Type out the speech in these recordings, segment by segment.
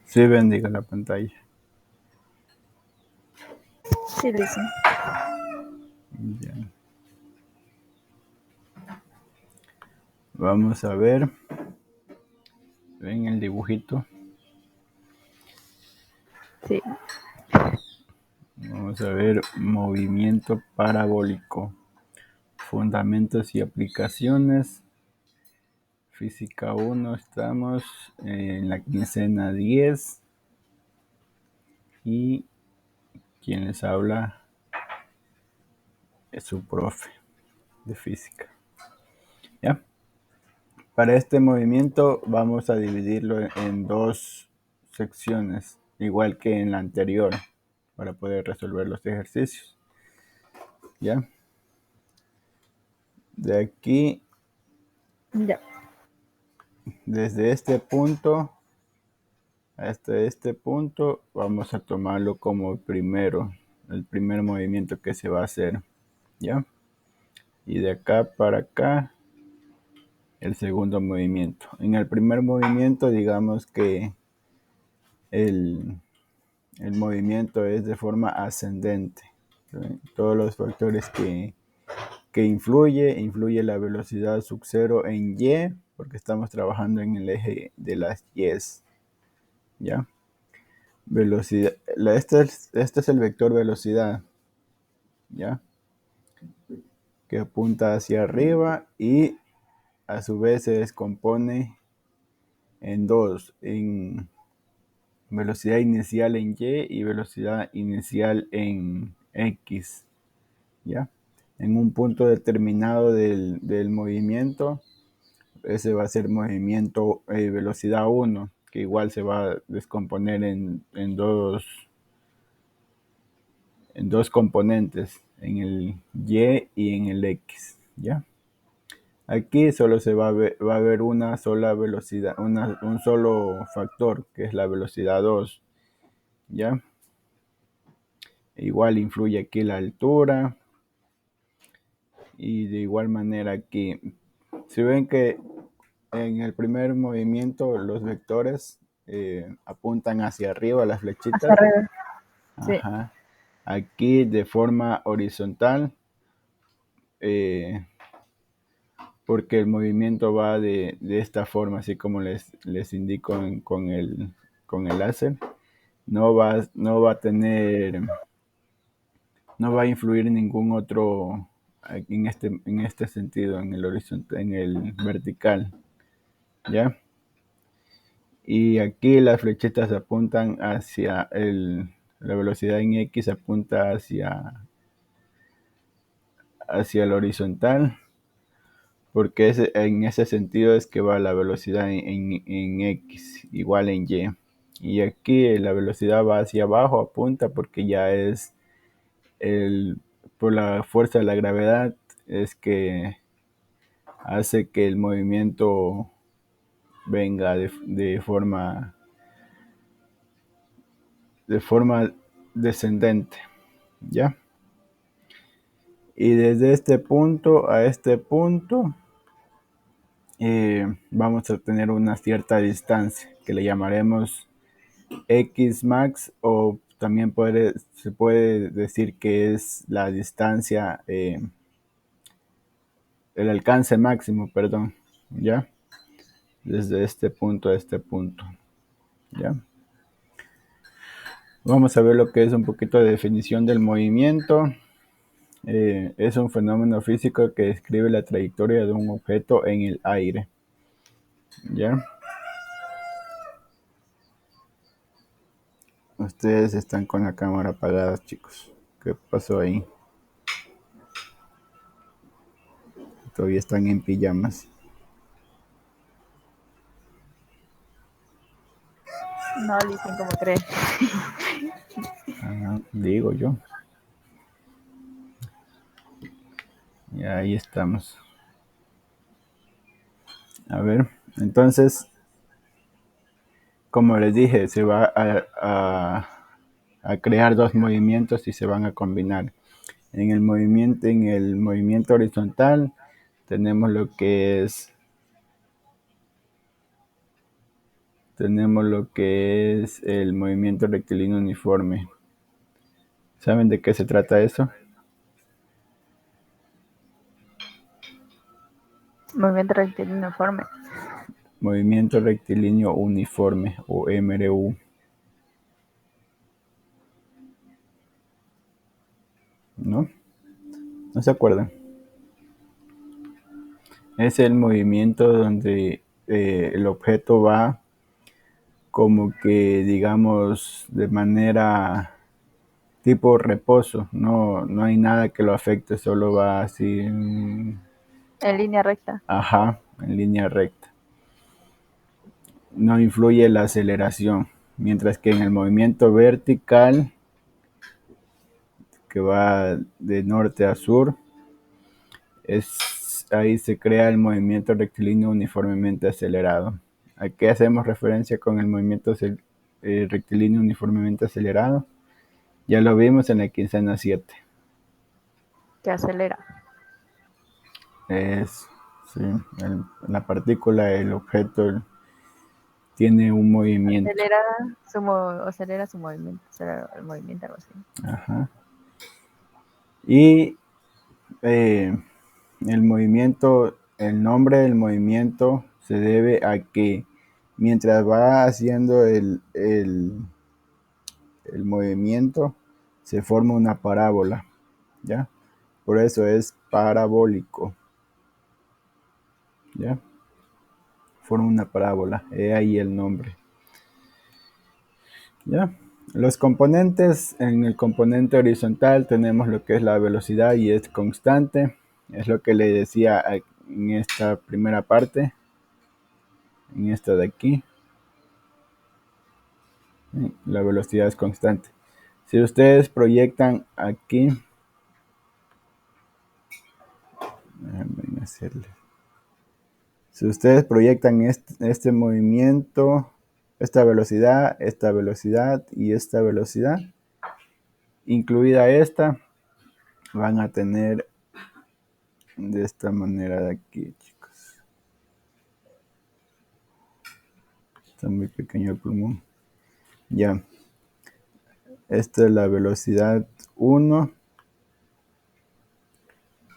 Sí, bendiga la pantalla. Sí, listen. Bien. Vamos a ver. ¿Ven el dibujito? Sí. Vamos a ver movimiento parabólico. Fundamentos y aplicaciones. Física 1, estamos en la quincena 10. Y quien les habla es su profe de física. ¿Ya? Para este movimiento vamos a dividirlo en dos secciones, igual que en la anterior, para poder resolver los ejercicios. ¿Ya? De aquí, Ya. desde este punto hasta este punto, vamos a tomarlo como el primer movimiento que se va a hacer. ¿Ya? Y de acá para acá, el segundo movimiento. En el primer movimiento, digamos que el movimiento es de forma ascendente. ¿Sí? Todos los factores que influye la velocidad sub 0 en y, porque estamos trabajando en el eje de las y's. ¿Ya? Velocidad. Este es el vector velocidad. ¿Ya? Que apunta hacia arriba y a su vez se descompone en dos, en velocidad inicial en y y velocidad inicial en x. ¿Ya? En un punto determinado del movimiento, ese va a ser movimiento velocidad 1, que igual se va a descomponer en dos componentes, en el y y en el x. ¿Ya? Aquí solo va a haber una sola velocidad, un solo factor, que es la velocidad 2. ¿Ya? Igual influye aquí la altura. Y de igual manera aquí, si ven que en el primer movimiento los vectores apuntan hacia arriba, las Hacia flechitas. arriba. Sí. Ajá. Aquí de forma horizontal, eh, porque el movimiento va de esta forma, así como les indico con el láser. No va a influir ningún otro en este sentido, en el horizontal, en el vertical. ¿Ya? Y aquí las flechitas apuntan la velocidad en X apunta hacia el horizontal, porque en ese sentido es que va la velocidad en X, igual en Y. Y aquí la velocidad va hacia abajo, apunta porque ya es por la fuerza de la gravedad, es que hace que el movimiento venga de forma descendente. ¿Ya? Y desde este punto a este punto vamos a tener una cierta distancia que le llamaremos X max, o también se puede decir que es la distancia, el alcance máximo, perdón. ¿Ya? Desde este punto a este punto. ¿Ya? Vamos a ver lo que es un poquito de definición del movimiento. Es un fenómeno físico que describe la trayectoria de un objeto en el aire. ¿Ya? Ustedes están con la cámara apagada, chicos. ¿Qué pasó ahí? Todavía están en pijamas. No, listen como tres. Digo yo. Y ahí estamos. A ver, entonces, como les dije, se va a crear dos movimientos y se van a combinar. En el movimiento horizontal tenemos lo que es el movimiento rectilíneo uniforme. ¿Saben de qué se trata eso? Movimiento rectilíneo uniforme. Movimiento rectilíneo uniforme o MRU. ¿No? ¿No se acuerdan? Es el movimiento donde el objeto va como que, digamos, de manera tipo reposo. No hay nada que lo afecte, solo va así, En línea recta. ajá, en línea recta. No influye la aceleración. Mientras que en el movimiento vertical, que va de norte a sur, ahí se crea el movimiento rectilíneo uniformemente acelerado. ¿A qué hacemos referencia con el movimiento rectilíneo uniformemente acelerado? Ya lo vimos en la quincena 7. Que acelera. Es, sí, la partícula, el objeto, tiene un movimiento. Acelera su movimiento. Acelera el movimiento, algo así. Ajá. Y el movimiento, el nombre del movimiento se debe a que mientras va haciendo el movimiento, se forma una parábola, ¿ya? Por eso es parabólico, ¿ya? Forma una parábola, he ahí el nombre, ¿ya? Los componentes, en el componente horizontal tenemos lo que es la velocidad y es constante, es lo que le decía en esta primera parte, en esta de aquí, la velocidad es constante. Si ustedes proyectan aquí, déjenme hacerle. Si ustedes proyectan este movimiento, esta velocidad y esta velocidad, incluida esta, van a tener de esta manera de aquí, chicos. Está muy pequeño el pulmón. Ya. Esta es la velocidad 1.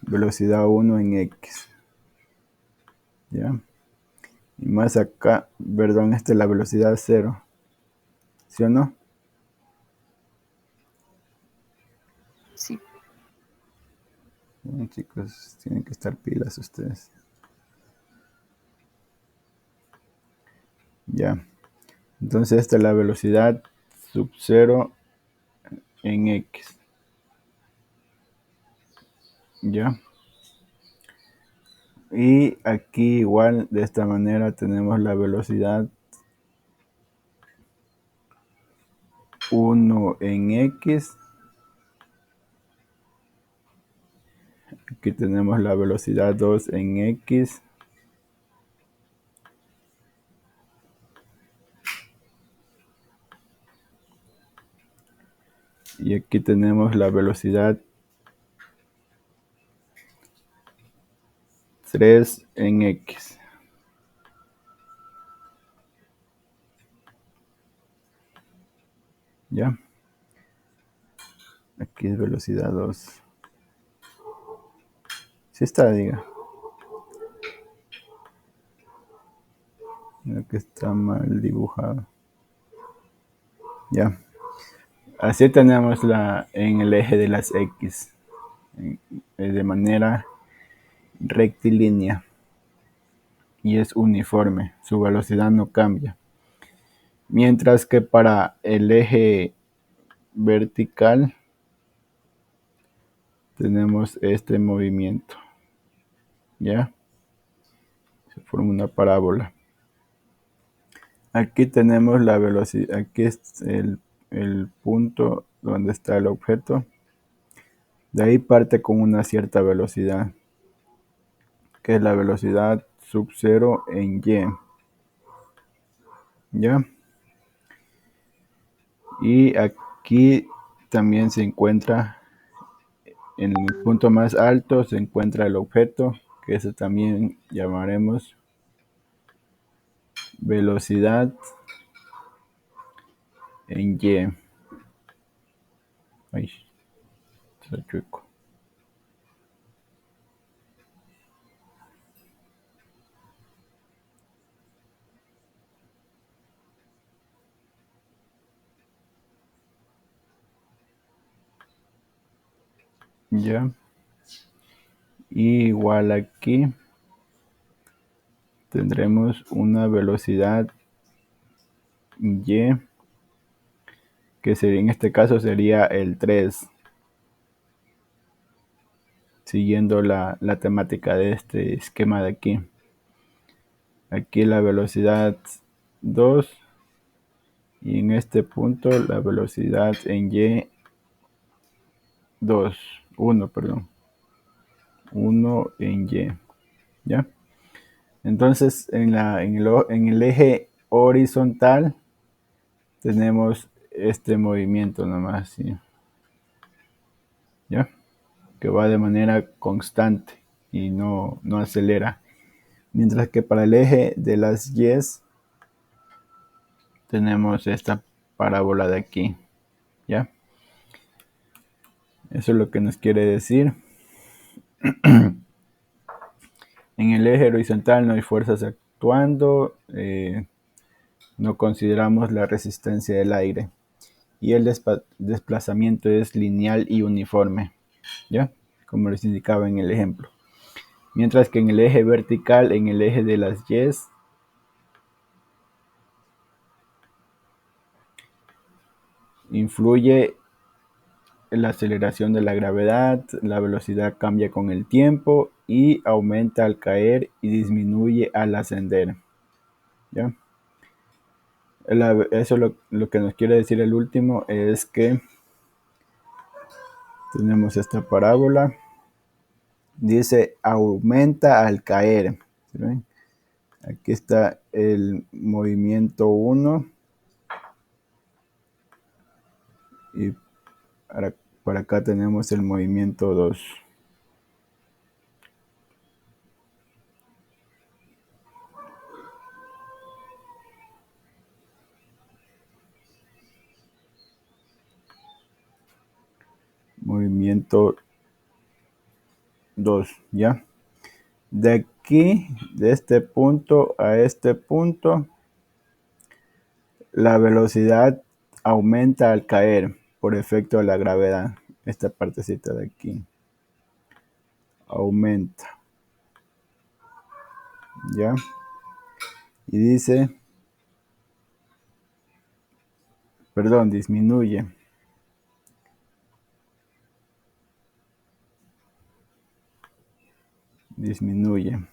Velocidad 1 en X. Ya. Y más acá, perdón, esta es la velocidad 0. ¿Sí o no? Sí. Bueno, chicos, tienen que estar pilas ustedes. Ya. Entonces esta es la velocidad sub 0 en X. Ya. Y aquí igual de esta manera tenemos la velocidad 1 en X. Aquí tenemos la velocidad 2 en X. Y aquí tenemos la velocidad 3 en X. ¿Ya? Aquí es velocidad 2. Sí está, diga. Creo que está mal dibujado. Ya. Así tenemos en el eje de las X. De manera rectilínea. Y es uniforme. Su velocidad no cambia. Mientras que para el eje vertical tenemos este movimiento. ¿Ya? Se forma una parábola. Aquí tenemos la velocidad, aquí es el punto donde está el objeto. De ahí parte con una cierta velocidad, que es la velocidad sub 0 en Y. ¿Ya? Y aquí también se encuentra En el punto más alto se encuentra el objeto, que eso también llamaremos velocidad en y. Ay, está chueco. Ya. Y igual aquí tendremos una velocidad y, que sería, en este caso sería el 3, siguiendo la temática de este esquema de aquí. Aquí la velocidad 2 y en este punto la velocidad en y 2, 1, perdón, 1 en y, ¿ya? Entonces en el eje horizontal tenemos este movimiento nomás, ¿sí? ¿Ya? Que va de manera constante y no acelera. Mientras que para el eje de las Y's tenemos esta parábola de aquí, ¿ya? Eso es lo que nos quiere decir. En el eje horizontal no hay fuerzas actuando, no consideramos la resistencia del aire y el desplazamiento es lineal y uniforme, ¿ya? Como les indicaba en el ejemplo. Mientras que en el eje vertical, en el eje de las Y's, influye la aceleración de la gravedad, la velocidad cambia con el tiempo y aumenta al caer y disminuye al ascender, ¿ya? Eso lo que nos quiere decir el último es que tenemos esta parábola, dice aumenta al caer, ¿sí ven? Aquí está el movimiento 1 y para acá tenemos el movimiento 2. Movimiento 2, ¿ya? De aquí, de este punto a este punto, la velocidad aumenta al caer por efecto de la gravedad. Esta partecita de aquí aumenta, ¿ya? Y dice, perdón, disminuye. Disminuye.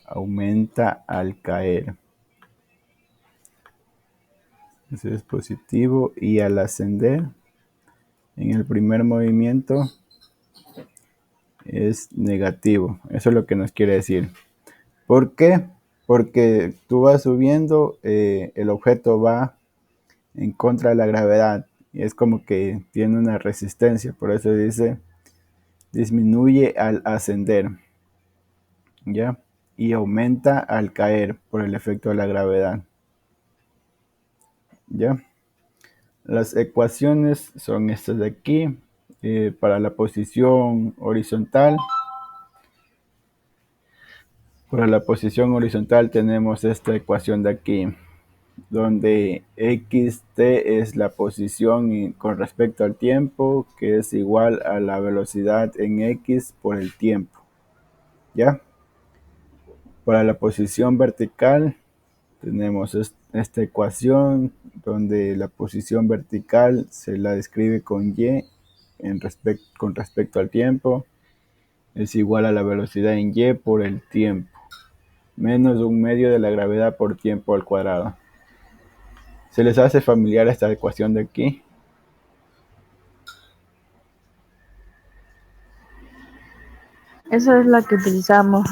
Aumenta al caer. Ese es positivo y al ascender, en el primer movimiento es negativo. Eso es lo que nos quiere decir. ¿Por qué? Porque tú vas subiendo, el objeto va en contra de la gravedad y es como que tiene una resistencia, por eso dice disminuye al ascender, ¿ya? Y aumenta al caer por el efecto de la gravedad, ¿ya? Las ecuaciones son estas de aquí. Para la posición horizontal, tenemos esta ecuación de aquí, donde xt es la posición con respecto al tiempo, que es igual a la velocidad en x por el tiempo, ¿ya? Para la posición vertical tenemos esta ecuación, donde la posición vertical se la describe con y con respecto al tiempo, es igual a la velocidad en y por el tiempo, menos un medio de la gravedad por tiempo al cuadrado. ¿Se les hace familiar esta ecuación de aquí? Esa es la que utilizamos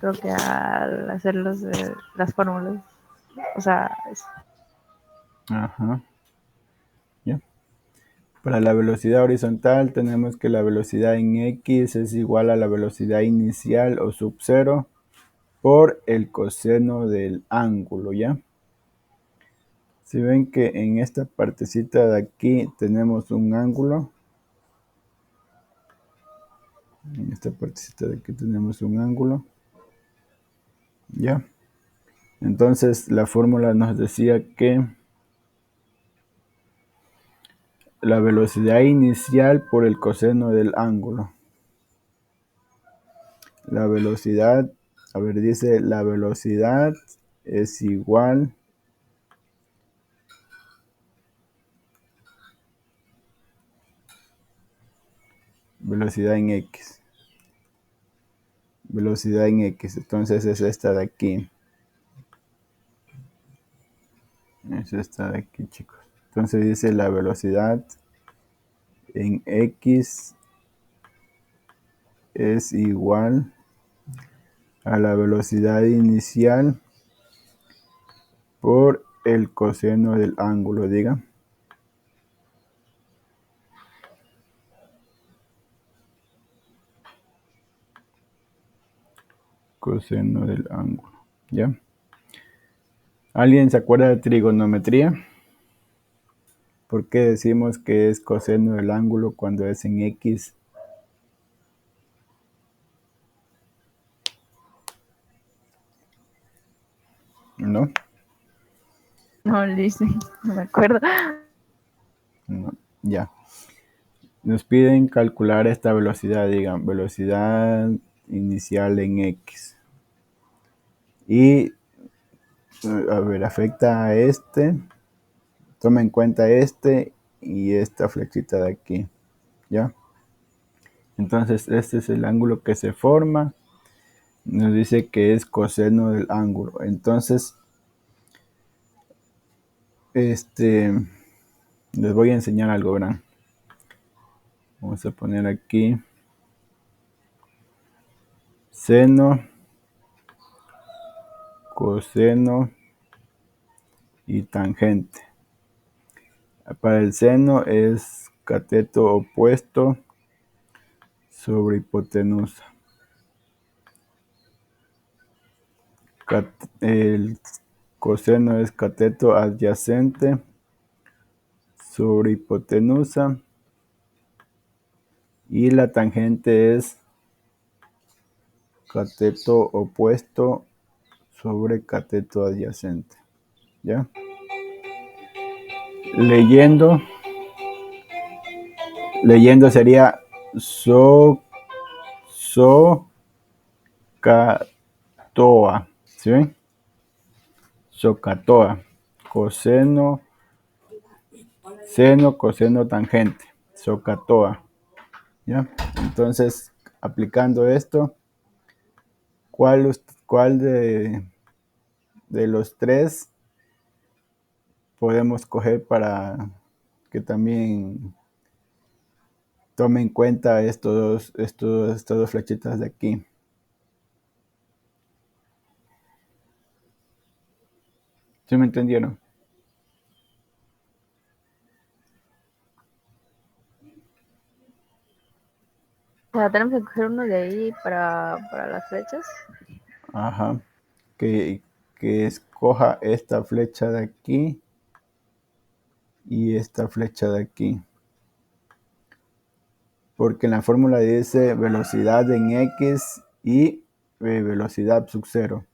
creo que al hacer las fórmulas. O sea, Ajá. Para la velocidad horizontal tenemos que la velocidad en X es igual a la velocidad inicial o sub 0 por el coseno del ángulo, ¿ya? Si ven que en esta partecita de aquí tenemos un ángulo, en esta partecita de aquí tenemos un ángulo, ¿ya? Entonces la fórmula nos decía que la velocidad inicial por el coseno del ángulo. La velocidad, a ver, dice la velocidad es igual velocidad en X. Velocidad en X, entonces es esta de aquí. Es esta de aquí, chicos. Entonces dice la velocidad en X es igual a la velocidad inicial por el coseno del ángulo, diga. Coseno del ángulo, ¿ya? ¿Alguien se acuerda de trigonometría? ¿Por qué decimos que es coseno del ángulo cuando es en X? ¿No? No, Liz, no me acuerdo. No, ya. Nos piden calcular esta velocidad, digan, velocidad inicial en X. Y, a ver, afecta a este, toma en cuenta este y esta flechita de aquí, ¿ya? Entonces, este es el ángulo que se forma. Nos dice que es coseno del ángulo. Entonces, les voy a enseñar algo, ¿verdad? Vamos a poner aquí seno, coseno y tangente. Para el seno es cateto opuesto sobre hipotenusa. El coseno es cateto adyacente sobre hipotenusa y la tangente es cateto opuesto sobre cateto adyacente. ¿Ya? Leyendo sería SOHCATOA. ¿Sí ven? SOHCATOA. Coseno, seno, coseno, tangente. SOHCATOA. ¿Ya? Entonces, aplicando esto, ¿cuál de los tres podemos coger para que también tome en cuenta estas dos flechitas de aquí? ¿Sí me entendieron? O sea, tenemos que coger uno de ahí para las flechas. Ajá. Que escoja esta flecha de aquí y esta flecha de aquí. Porque en la fórmula dice velocidad en X y velocidad sub 0.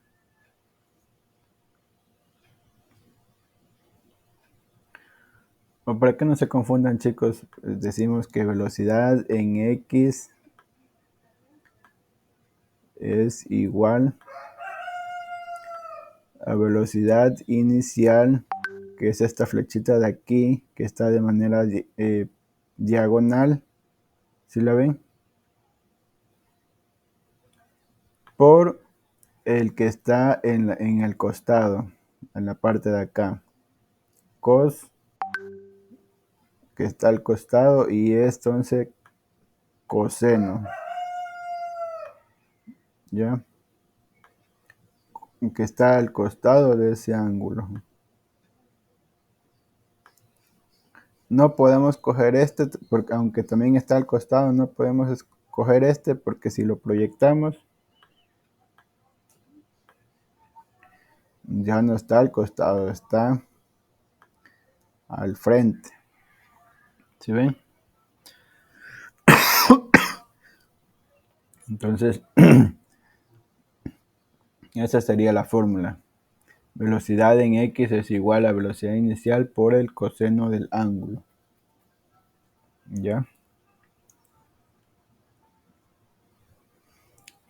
O para que no se confundan, chicos, decimos que velocidad en X es igual a velocidad inicial, que es esta flechita de aquí, que está de manera diagonal, ¿sí la ven? Por el que está en el costado, en la parte de acá. Cos, que está al costado, y es entonces coseno, ¿ya? Que está al costado de ese ángulo. no podemos coger este, porque aunque también está al costado, no podemos escoger este, porque si lo proyectamos, ya no está al costado, está al frente. ¿Sí ven? Entonces, esa sería la fórmula. Velocidad en X es igual a velocidad inicial por el coseno del ángulo. ¿Ya?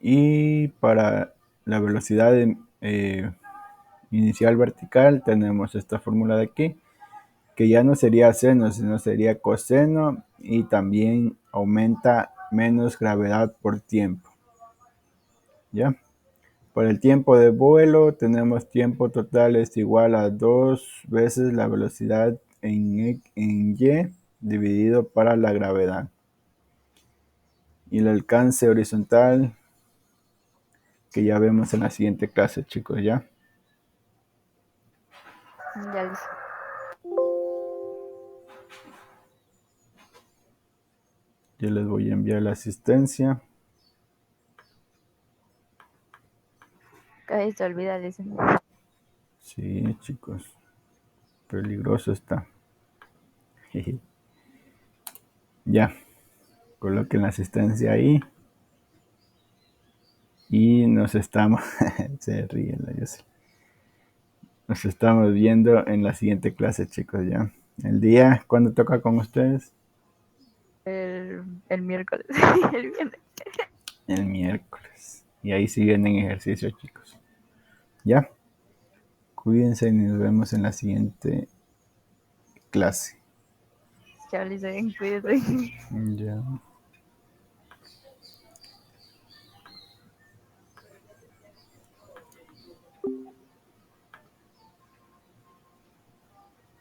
Y para la velocidad inicial vertical tenemos esta fórmula de aquí, que ya no sería seno, sino sería coseno, y también aumenta menos gravedad por tiempo. ¿Ya? Por el tiempo de vuelo tenemos tiempo total es igual a 2 veces la velocidad en y dividido para la gravedad. Y el alcance horizontal que ya vemos en la siguiente clase, chicos, ¿ya? Ya listo. Yo les voy a enviar la asistencia. Casi se olvida de eso. Sí, chicos, peligroso está. Ya, coloquen la asistencia ahí. Y nos estamos, se ríen, yo sé. Nos estamos viendo en la siguiente clase, chicos, ya. El día, ¿cuándo toca con ustedes? El miércoles. El viernes. El miércoles. Y ahí siguen en ejercicio, chicos. Ya. Cuídense y nos vemos en la siguiente clase. Chao, Lisa, cuídate. Ya.